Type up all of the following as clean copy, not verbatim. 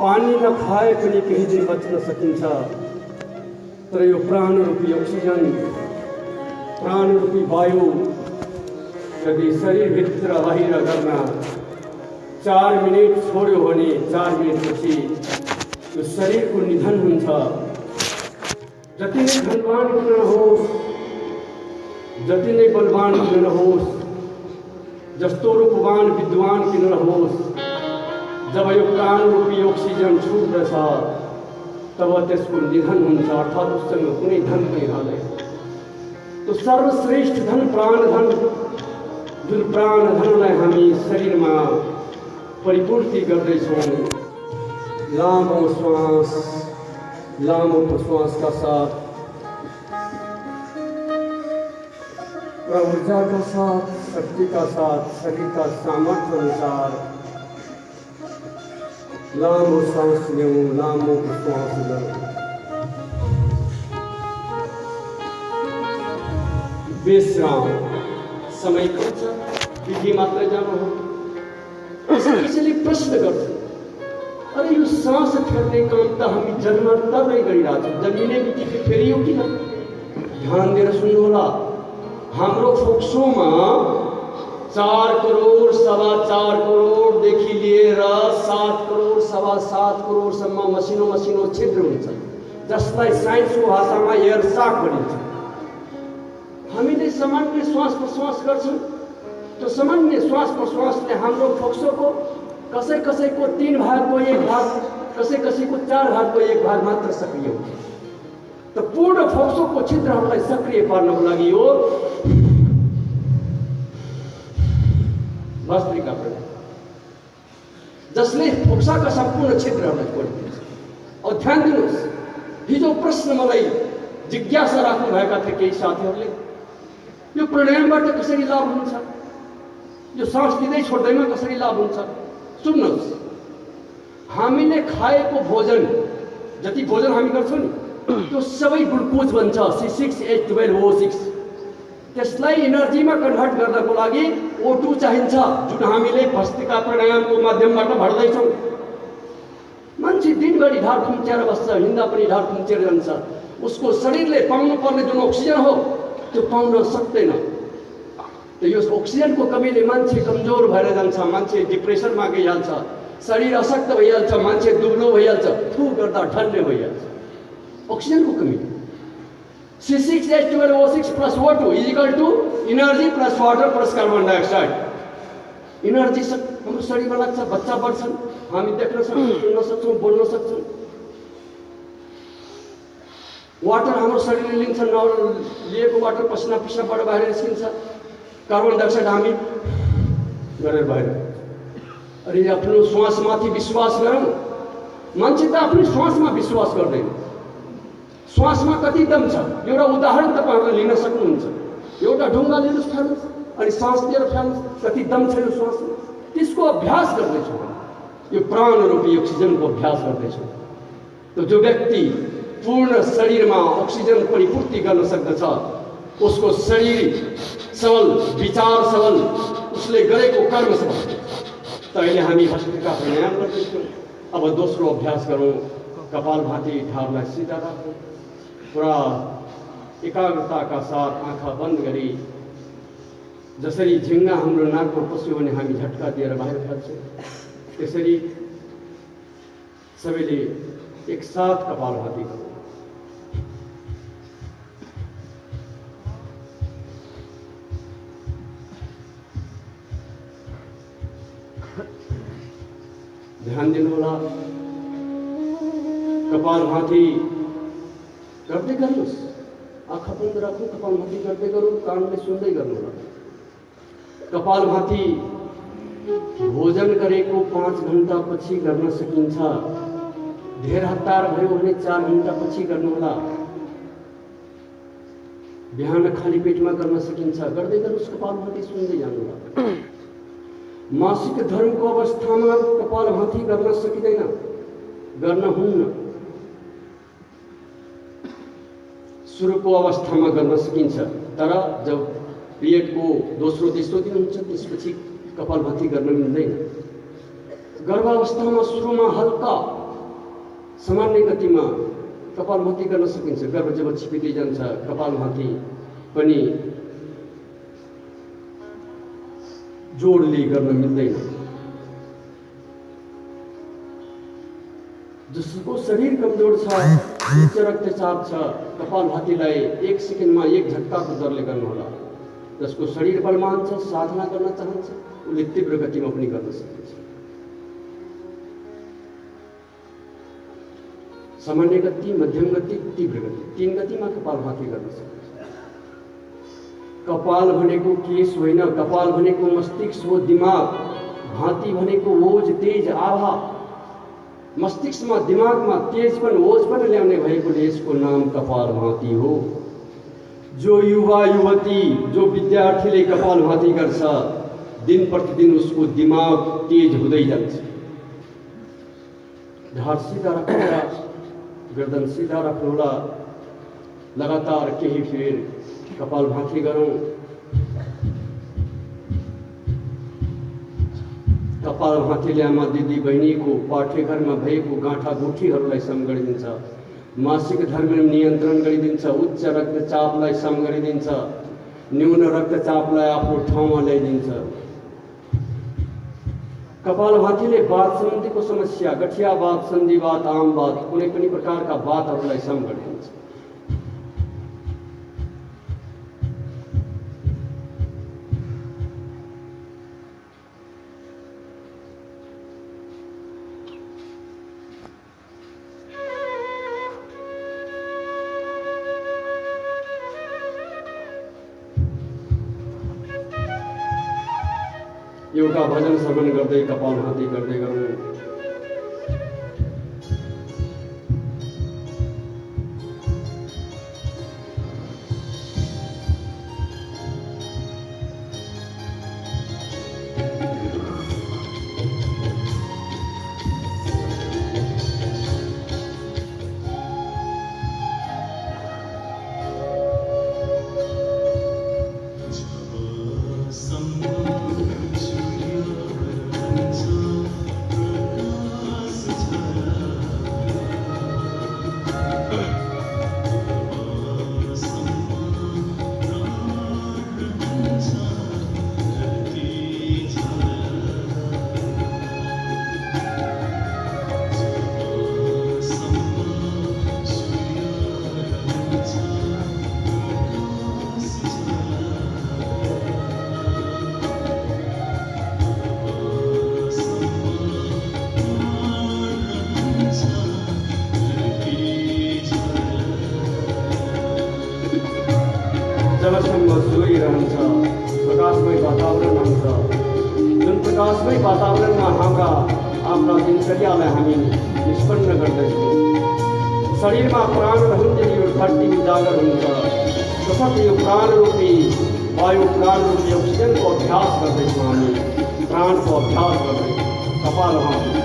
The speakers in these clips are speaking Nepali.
पानी नखाए पनि केही दिन बच्न सकिन्छ, तर यो प्राणरूपी अक्सिजन, प्राणरूपी वायु यदि शरीरभित्र बाहिर गर्न 4 मिनट छोड्यो भने 4 मिनटपछि यो शरीरको निधन हुन्छ। जति नै धनवान किन नहोस्, जति नै बलवान किन नहोस्, जस्तो रूपवान विद्वान किन नहोस्, जब यो प्राणरूपी अक्सिजन छुट्दछ तब त्यसको निधन हुन्छ, अर्थात् उसँग कुनै धन पनि रहँदैन। तो सर्वश्रेष्ठ धन प्राणधन, जुन प्राणधनलाई हामी शरीरमा परिपूर्ति गर्दैछौँ। लामो श्वास, लामो प्रश्वास का साथ और ऊर्जा का साथ, शक्ति का साथ, शरीर का सामर्थ्य अनुसार लामो सांस लो, लामो प्रश्वास लो। विश्राम समय कम विधि मात्र जानु हो। त्यसैले प्रश्न गर्छ, अरे यो सांस फेर्ने काम त हामी जन्मतरै गरिरहेछौँ, जन्मिने बित्तिकै फेरियो किन? ध्यान दिएर सुन्नु होला। हाम्रो फोक्सोमा 4 करोड सवा 4 करोडदेखि लिएर 7 करोड सवा 7 करोडसम्म मसिनो मसिनो छिद्र हुन्छ, जसलाई साइन्सको भाषामा एयर साक भनिन्छ। हामीले सामान्य श्वास प्रश्वास गर्छौँ। त्यो सामान्य श्वास प्रश्वासले हाम्रो फोक्सोको कसै कसैको 3 भागको 1 भाग, कसै कसैको 4 भागको 1 भाग मात्र सक्रिय हुन्छ। त पूर्ण फोक्सोको छिद्रहरूलाई सक्रिय पार्नको लागि हो भस्त्रिका प्रणाम, जसले फोक्साका सम्पूर्ण छिद्रहरूलाई खोलिदिन्छ। और ध्यान दिनुहोस्, हिजो प्रश्न मलाई जिज्ञासा राख्नु भएका थिए केही साथीहरूले, यो प्राणायामबाट कसरी लाभ हुन्छ, यो सास लिँदै छोड्दैमा कसरी लाभ हुन्छ? सुन्नुहोस्, हामीले खाएको भोजन, जति भोजन हामी गर्छौँ नि, त्यो सबै ग्लुकोज बन्छ, C6H12O6। त्यसलाई एनर्जीमा कन्भर्ट गर्नको लागि O2 चाहिन्छ, जुन हामीले भस्त्रिका प्राणायामको माध्यमबाट भर्दैछौँ। मान्छे दिनभरि ढाड खुम्च्याएर बस्छ, हिँड्दा पनि ढाड खुम्चेर जान्छ। उसको शरीरले पाउनुपर्ने जुन अक्सिजन हो त्यो पाउन सक्दैन। तो यो अक्सिजनको कमीले मान्छे कमजोर भएर जान्छ, मान्छे डिप्रेसनमा गइहाल्छ, शरीर अशक्त भइहाल्छ, मान्छे दुब्लो भइहाल्छ, थु गर्दा ठन्ने भइहाल्छ। अक्सिजनको कमी। C6H12O6 plus O2 is equal to energy plus water plus carbon dioxide। Energy हाम्रो शरीरमा लाग्छ, बच्चा बढ्छन्, हामी देख्न सक्छौँ, सुन्न सक्छौँ, बोल्न सक्छौँ। वाटर हाम्रो शरीरले लिन्छ, लिएको वाटर पसिना पिसाबबाट बाहिर निस्किन्छ। कार्बन डाइअक्साइड हामी गरेर बाहिर। अरे आफ्नो श्वासमाथि विश्वास गरौँ। मान्छे त आफ्नो श्वासमा विश्वास गर्दैन। श्वासमा कति दम छ, एउटा उदाहरण तपाईहरुले लिन सक्नुहुन्छ। एउटा ढुङ्गा लिनुहोस्, फाल्नुहोस्, अनि सास लिएर फाल्नुहोस्, कति दम छ यो श्वासमा। त्यसको अभ्यास गर्दैछौँ, यो प्राणरूपी अक्सिजनको अभ्यास गर्दैछौँ। तो जो व्यक्ति पूर्ण शरीरमा अक्सिजन परिपूर्ति गर्न सक्दछ, उसको शरीर सबल, विचार सबल, उसले गरेको कर्म सबल। त अहिले हामी भस्त्रिका प्राणायाम गर्दैछौँ। अब दोस्रो अभ्यास गरौँ। कपालभाति ढाडलाई सिधा राखौँ, पुरा एकाग्रताका साथ आँखा बन्द गरी, जसरी झिङ्गा हाम्रो नाकमा पस्यो भने हामी झट्का दिएर बाहिर फाल्छौँ, त्यसरी सबैले एकसाथ कपालभाति गरौँ। ध्यान दिनु होला। कपालभाति गर्दै गर्नुहोस्, आँखा बन्द राख्नु, कपालभाति गर्दै गरौँ, कानले सुन्दै गर्नु होला। कपालभाति भोजन गरेको 5 घण्टा पछि गर्न सकिन्छ। धेर हतार भयो भने 4 घण्टा पछि गर्नु होला। बिहान खाली पेटमा गर्न सकिन्छ, गर्दै गर्नुहोस्, कपालभाति सुन्दै जानु होला। मासिक धर्मको अवस्थामा कपालभाति गर्न सकिँदैन, गर्न हुन्न। सुरुको अवस्थामा गर्न सकिन्छ, तर जब पिरियडको दोस्रो तेस्रो दिन हुन्छ त्यसपछि कपालभाति गर्न मिल्दैन। गर्भावस्थामा सुरुमा हल्का सामान्य गतिमा कपालभाति गर्न सकिन्छ। गर्भ जब छिपिँदै जान्छ कपालभाति पनि जोडले गर्न मिल्दैन। जसको शरीर कमजोर छ, उच्च रक्तचाप छ, कपालभातिलाई 1 सेकेन्डमा 1 झट्काको दरले गर्नुहोला। जसको शरीर बलवान छ, साधना गर्न चाहन्छ, उसले तीव्र गतिमा पनि गर्न सकिन्छ। सामान्य गति, मध्यम गति, तीव्र गति, 3 गतिमा कपालभाति गर्न सकिन्छ। कपाल भनेको केश होइन, कपाल भनेको मस्तिष्क हो, दिमाग। भाती भनेको ओज, तेज, आभा। मस्तिष्कमा, दिमागमा तेजपन, ओजपन ल्याउने भएकोले यसको नाम कपालभाति हो। जो युवा युवती, जो विद्यार्थीले कपालभाति गर्छ, दिन प्रतिदिन उसको दिमाग तेज हुँदै जान्छ। ढाड सीधा राख्नुहोला, गर्दन सीधा राख्नुहोला। लगातार केही फेर कपालभाति गरौँ। कपालभातिले आमा दिदी बहिनीको पाठ्यघरमा भएको गाँठागुठीहरूलाई सम गरिदिन्छ, मासिक धर्म नियन्त्रण गरिदिन्छ, उच्च रक्तचापलाई सम गरिदिन्छ, न्यून रक्तचापलाई आफ्नो ठाउँमा ल्याइदिन्छ। कपालभातिले वात सम्बन्धीको समस्या, गठिया वात, सन्धिवात, आम वात, कुनै पनि प्रकारका वातहरूलाई सम गरिदिन्छ। एउटा भजन श्रवण गर्दै कपालभाति गर्दै गरौँ। जबसम्म सूर्य रहन्छ, प्रकाशमय वातावरण हुन्छ, जुन प्रकाशमय वातावरणमा आफ्ना दिनचर्यालाई हामी निष्पन्न गर्दछौँ। शरीरमा प्राण रहन्जेल यो धरती उजागर हुन्छ। तसर्थ यो प्राणरूपी वायु, प्राणरूपी अक्सिजनको अभ्यास गर्दैछौँ हामी, प्राणको अभ्यास गर्दैछौँ। कपालभाति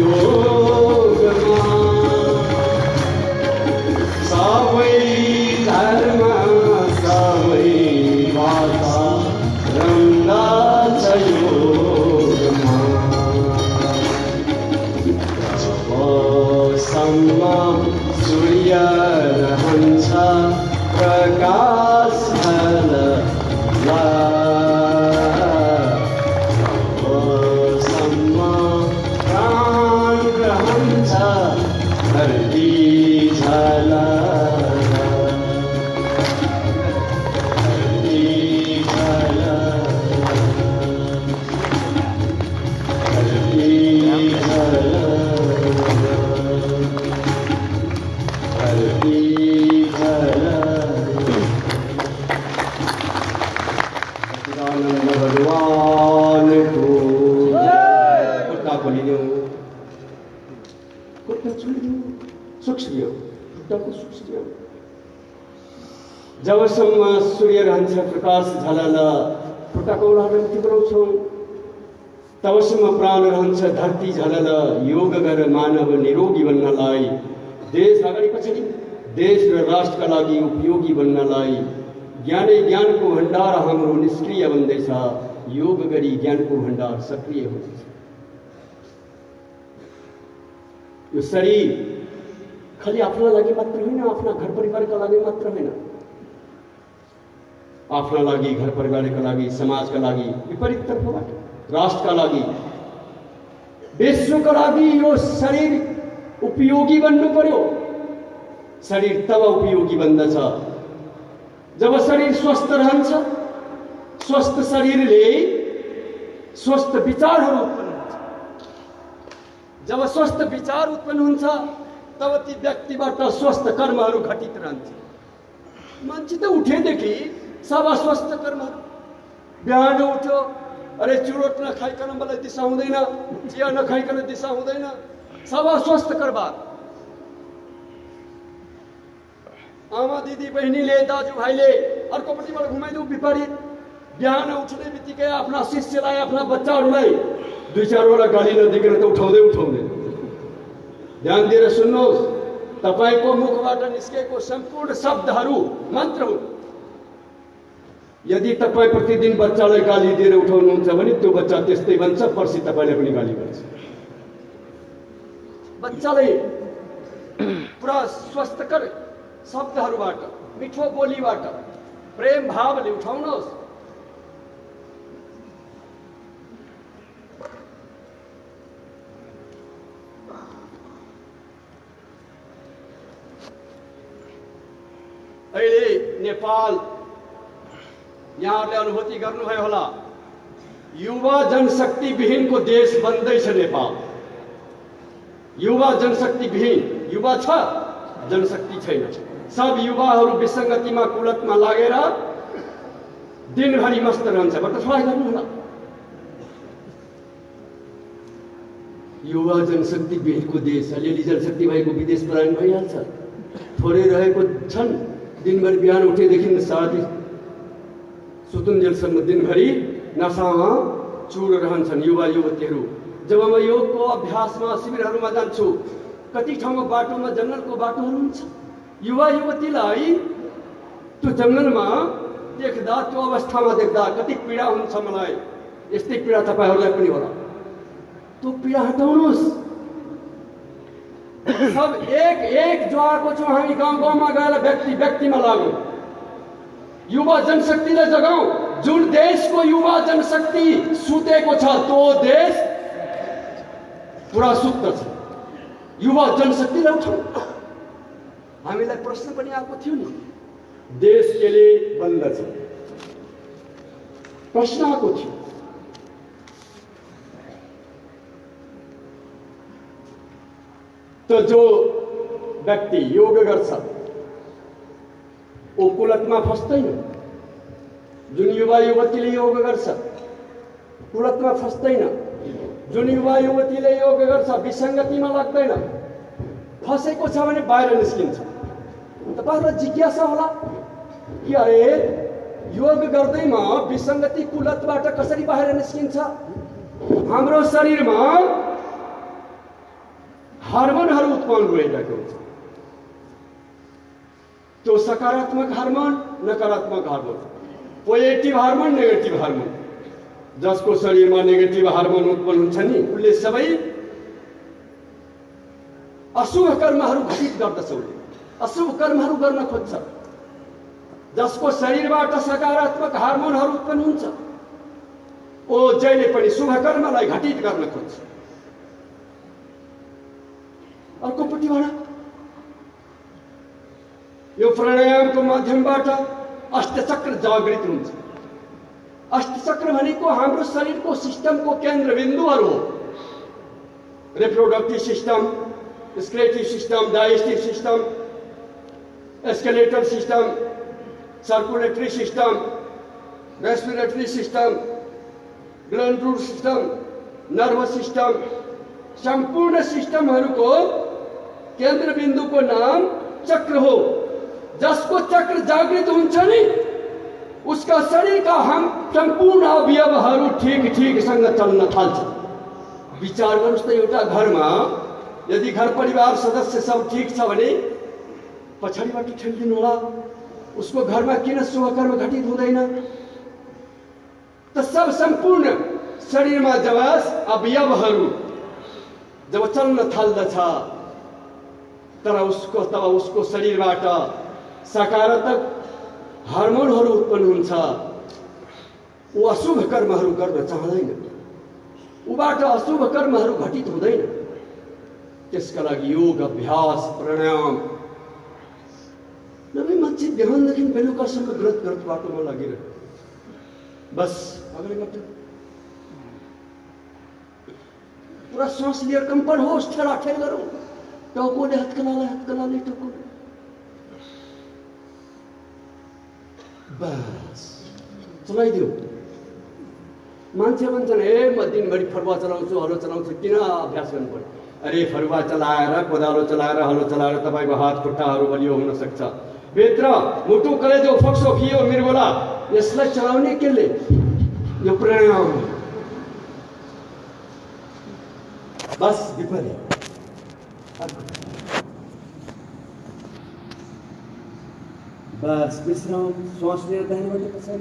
योगमा सबै धर्म सबै भाषा रङ्गाछ योगमा जबसम्म सूर्य रहन्छ प्रकाश ढल्ला जबसम्म प्राण रहन्छ धरती झला धरती झला धरती झला धरती झला सच्चिदानंद भगवान को खुट्टा खोलिदियो खुट्टा छोडिदियो सुक्सियो खुट्टाको सुक्सियो जबसम्म सूर्य रहन्छ प्रकाश झलल खुट्टाको उडान तिब्राउँछौँ तबसम्म प्राण रहन्छ धरती झलल योग गर मानव निरोगी बन्नलाई देश अगाडि पछाडि देश र राष्ट्रका लागि उपयोगी बन्नलाई ज्ञानै ज्ञानको भण्डार हाम्रो निष्क्रिय बन्दैछ योग गरी ज्ञानको भण्डार सक्रिय हुँदैछ यो शरीर खालि आफ्ना लागि मात्र होइन आफ्ना घर परिवारका लागि मात्र होइन आफ्ना लागि घर परिवारका लागि समाजका लागि विपरीत तर्फबाट राष्ट्रका लागि विश्वका लागि यो शरीर उपयोगी बन्नु पर्यो शरीर तब उपयोगी बन्दछ जब शरीर स्वस्थ रहन्छ स्वस्थ शरीरले स्वस्थ विचारहरू उत्पन्न हुन्छ जब स्वस्थ विचार उत्पन्न हुन्छ तब ती व्यक्तिबाट स्वस्थ कर्महरू घटित रहन्छ मान्छे त उठेदेखि सब अस्वस्थ कर्महरू बिहान उठ्यो अरे चुरोट नखाइकन मलाई दिशा हुँदैन चिया नखाइकन दिशा हुँदैन सब अस्वस्थ कर्म आमा दिदी बहिनीले दाजुभाइले अर्कोपट्टिबाट घुमाइदिउँ विपरीत बिहान उठ्ने बित्तिकै आफ्ना शिष्यलाई आफ्ना बच्चाहरूलाई दुई चारवटा गाली नदिकन त उठाउँदै ध्यान दिएर सुन्नुहोस् तपाईको मुखबाट निस्केको सम्पूर्ण शब्दहरू मन्त्र हुन् यदि तपाईँ प्रतिदिन बच्चालाई गाली दिएर उठाउनुहुन्छ भने त्यो बच्चा त्यस्तै बन्छ पर्सि तपाईँले पनि गाली गर्छ बच्चालाई पुरा स्वस्थकर शब्दहरूबाट मिठो बोलीबाट प्रेम भावले उठाउनुहोस् अहिले नेपाल यहाँहरूले अनुभूति गर्नुभयो होला युवा जनशक्ति विहीनको देश बन्दैछ नेपाल युवा जनशक्ति विहीन युवा छ जनशक्ति छैन सब युवाहरू विसङ्गतिमा कुलतमा लागेर दिनभरि मस्त रहन्छ बटरफ्लाई गर्नु होला युवा जनशक्ति विहीनको देश अलिअलि जनशक्ति भएको विदेश पलायन भइहाल्छ थोरै रहेको छन् दिनभरि बिहान उठेदेखि साथी सुतुन्जेलसम्म दिनभरि नसामा चुर रहन्छन् युवा युवतीहरू जब म योगको अभ्यासमा शिविरहरूमा जान्छु कति ठाउँमा बाटोमा जङ्गलको बाटोहरू हुन्छ युवा युवतीलाई त्यो जङ्गलमा देख्दा त्यो अवस्थामा देख्दा कति पीडा हुन्छ मलाई यस्तै पीडा तपाईँहरूलाई पनि होला त्यो पीडा हटाउनुहोस् सब एक एक जो आएको छौँ हामी गाउँ गाउँमा गएर व्यक्ति व्यक्तिमा लागौँ युवा जनशक्तिलाई जगाऊ जुन देशको युवा जनशक्ति सुतेको छ त्यो देश पुरा सुत्छ युवा जनशक्तिलाई उठाऊ हामीलाई प्रश्न पनि आएको थियो नि देश केले बन्द छ प्रश्न आएको थियो तो जो व्यक्ति योग गर्छ ओ कुलतमा फस्दैन जुन युवा युवतीले योग गर्छ कुलतमा फस्दैन जुन युवा युवतीले योग गर्छ विसङ्गतिमा लाग्दैन फसेको छ भने बाहिर निस्किन्छ तपाईहरुलाई जिज्ञासा होला कि अरे योग गर्दैमा विसङ्गति कुलतबाट कसरी बाहिर निस्किन्छ हाम्रो शरीरमा हार्मोनहरू उत्पन्न भइरहेको हुन्छ। त्यो सकारात्मक हार्मोन, नकारात्मक hormone, positive hormone, negative hormone. जसको शरीरमा नेगेटिभ हार्मोन उत्पन्न हुन्छ नि, उसले सबै अशुभ कर्महरू घटित गर्दछ, उसले अशुभ कर्महरू गर्न खोज्छ। जसको शरीरबाट सकारात्मक हार्मोनहरू उत्पन्न हुन्छ, ओ जहिले पनि शुभ कर्मलाई घटित गर्न खोज्छ। अर्कोपट्टिबाट यो प्राणायामको माध्यमबाट अष्टचक्र जागृत हुन्छ। अष्टचक्र भनेको हाम्रो शरीरको सिस्टमको केन्द्रबिन्दुहरू हो। Reproductive system, excretive system, digestive system, skeletal system, circulatory system, respiratory system, glandular system, nervous system, संपूर्ण सिस्टमहरूको केन्द्रबिन्दुको नाम चक्र हो। जसको चक्र जागृत हुन्छ नि, उसका शरीरका हम संपूर्ण अवयवहरू ठिकसँग चल्न थाल्छ। विचार गर्नुहोस् त, एउटा घरमा यदि घर परिवार सदस्य सब ठीक छ भने पछाडिबाट ठेल्दिनु होला, उसको घरमा किन शुभ कर्म घटित हुँदैन? त सब संपूर्ण शरीरमा जब अवयवहरू जब चल्न थाल्दछ, तब उसको शरीरबाट सकारात्मक हार्मोनहरू उत्पन्न हुन्छ। ऊ अशुभ कर्महरू गर्न चाहँदैन, ऊबाट अशुभ कर्महरू घटित हुँदैन। त्यसका लागि योग अभ्यास, प्राणायाम, नभए मान्छे बिहानदेखि बेलुकासम्म गलत बाटोमा लागिरह्यो। बस अगाडि बढ्छ, पुरा श्वास लिएर कंपन होस्, ठेलाठेल गरौँ, टाउकोले हत्कलाले टाउको, बस चलाइदियो। मान्छे भन्छन्, ए म दिनभरि फरुवा चलाउँछु, हलो चलाउँछु, किन अभ्यास गर्नु पर्यो? अरे फरुवा चलाएर, कोदालो चलाएर, हलो चलाएर तपाईँको हात खुट्टाहरू बलियो हुन सक्छ। भित्र मुटु कलेजो फोक्सो फियो मृगोला, यसलाई चलाउने केले? यो प्राणायाम। बस विपरीत, बस विश्राम, श्वास लिएर दाहिनेबाट पछाडि